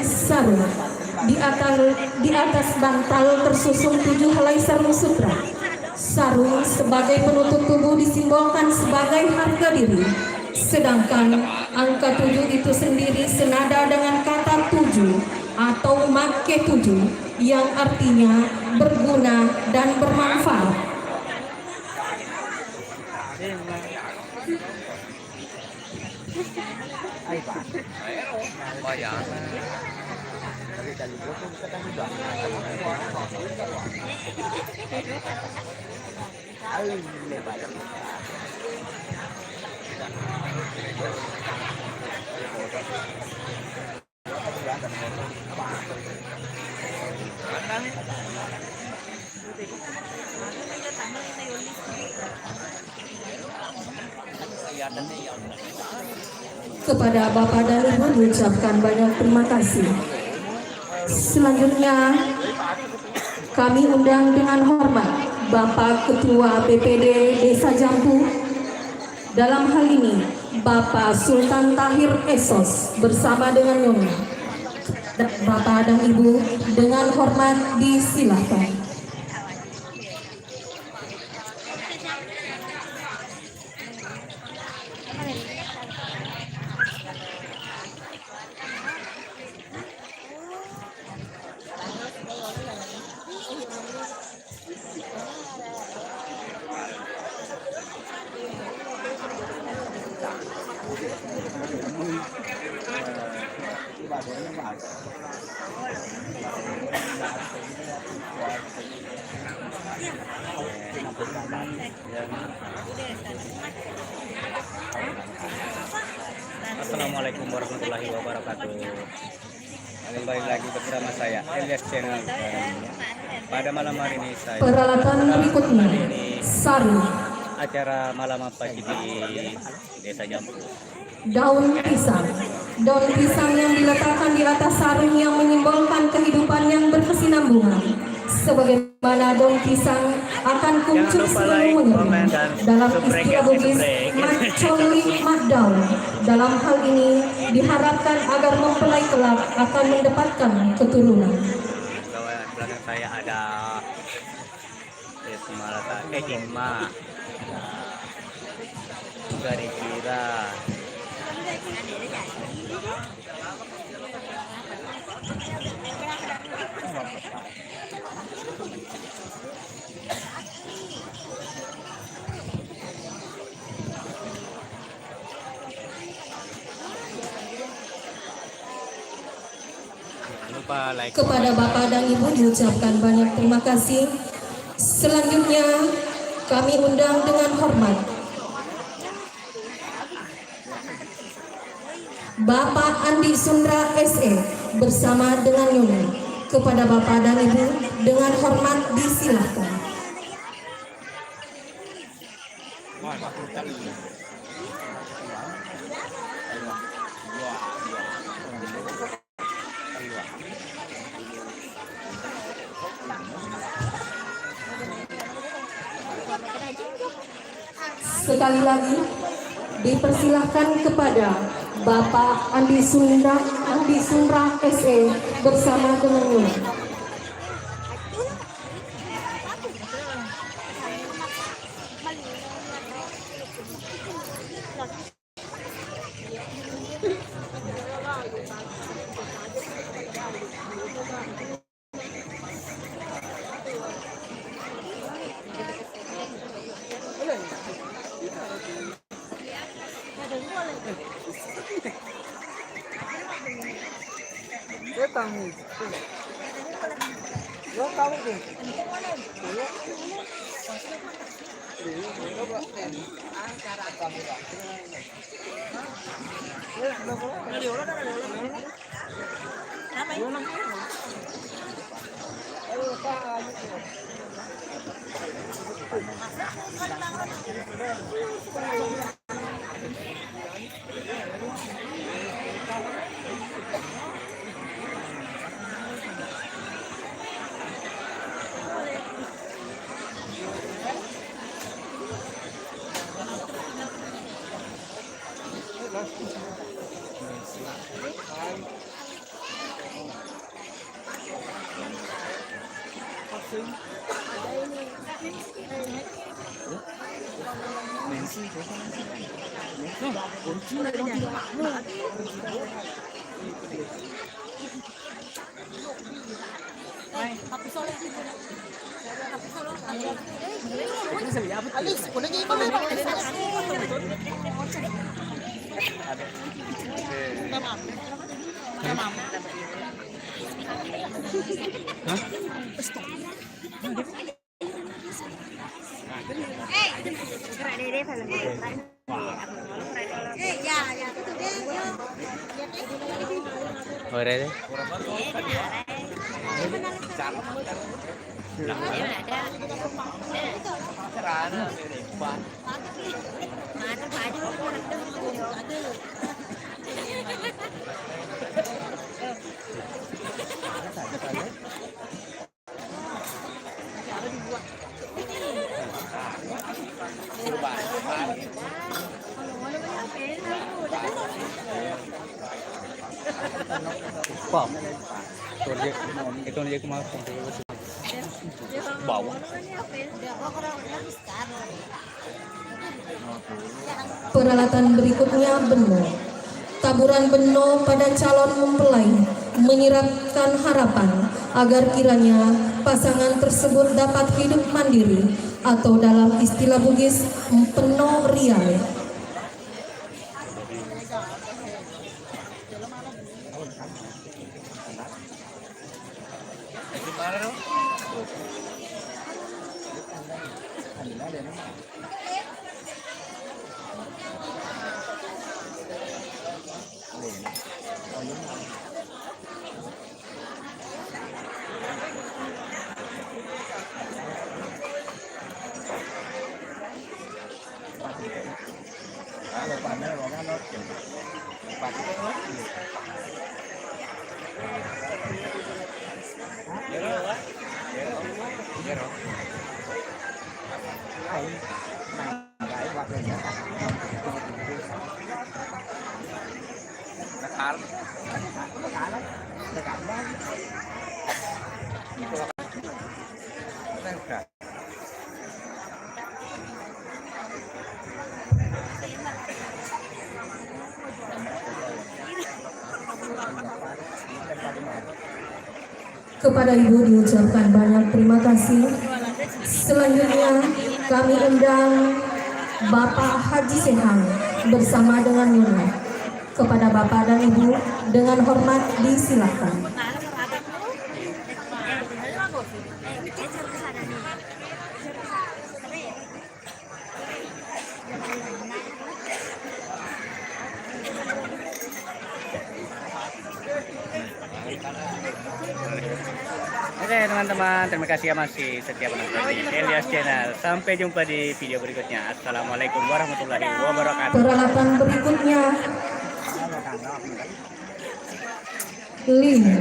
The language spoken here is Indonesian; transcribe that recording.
sarung. Di atas bantal tersusun 7 helai sarung sutra. Sarung sebagai penutup tubuh disimbolkan sebagai harga diri. Sedangkan angka 7 itu sendiri senada dengan kata 7 atau make 7 yang artinya berguna dan bermanfaat. Kepada Bapak dan Ibu diucapkan banyak terima kasih. Selanjutnya kami undang dengan hormat Bapak Ketua BPD Desa Jambu, dalam hal ini Bapak Sultan Tahir Esos bersama dengan Nyonya. Bapak dan Ibu dengan hormat disilakan. Assalamualaikum warahmatullahi wabarakatuh. Kembali lagi bersama saya Elias Channel. Pada malam hari ini saya Peralatan berikutnya sarung, acara malam apa di Desa Jambu. daun pisang. Daun pisang yang diletakkan di atas sarung yang menyimbolkan kehidupan yang berkesinambungan. Sebagaimana daun pisang akan kuncup sebelum mengering. Dalam istilah Bugis, macoli daun. Dalam hal ini diharapkan agar mempelai kelak akan mendapatkan keturunan. Belakang saya ada Desmalata Hikmah dari Kira. Kepada Bapak dan Ibu diucapkan banyak terima kasih. Selanjutnya kami undang dengan hormat Bapak Andi Sundra SE bersama dengan Nyonya. Kepada Bapak dan Ibu dengan hormat disilakan. Sekali lagi dipersilahkan kepada Bapak Andi Sundra SE bersama dengan Nyonya. Ore deh. Bỏ. Itu dia kemarin bawa. Peralatan berikutnya beno. Taburan beno pada calon mempelai menyiratkan harapan agar kiranya pasangan tersebut dapat hidup mandiri atau dalam istilah Bugis peno rial. Kepada Ibu diucapkan banyak terima kasih. Selanjutnya kami undang Bapak Haji Sehang bersama dengan Nyonya. Kepada Bapak dan Ibu dengan hormat disilakan. Oke teman-teman, terima kasih ya masih setia menonton di Elias Channel. Sampai jumpa di video berikutnya. Assalamualaikum warahmatullahi wabarakatuh. Peralatan berikutnya 5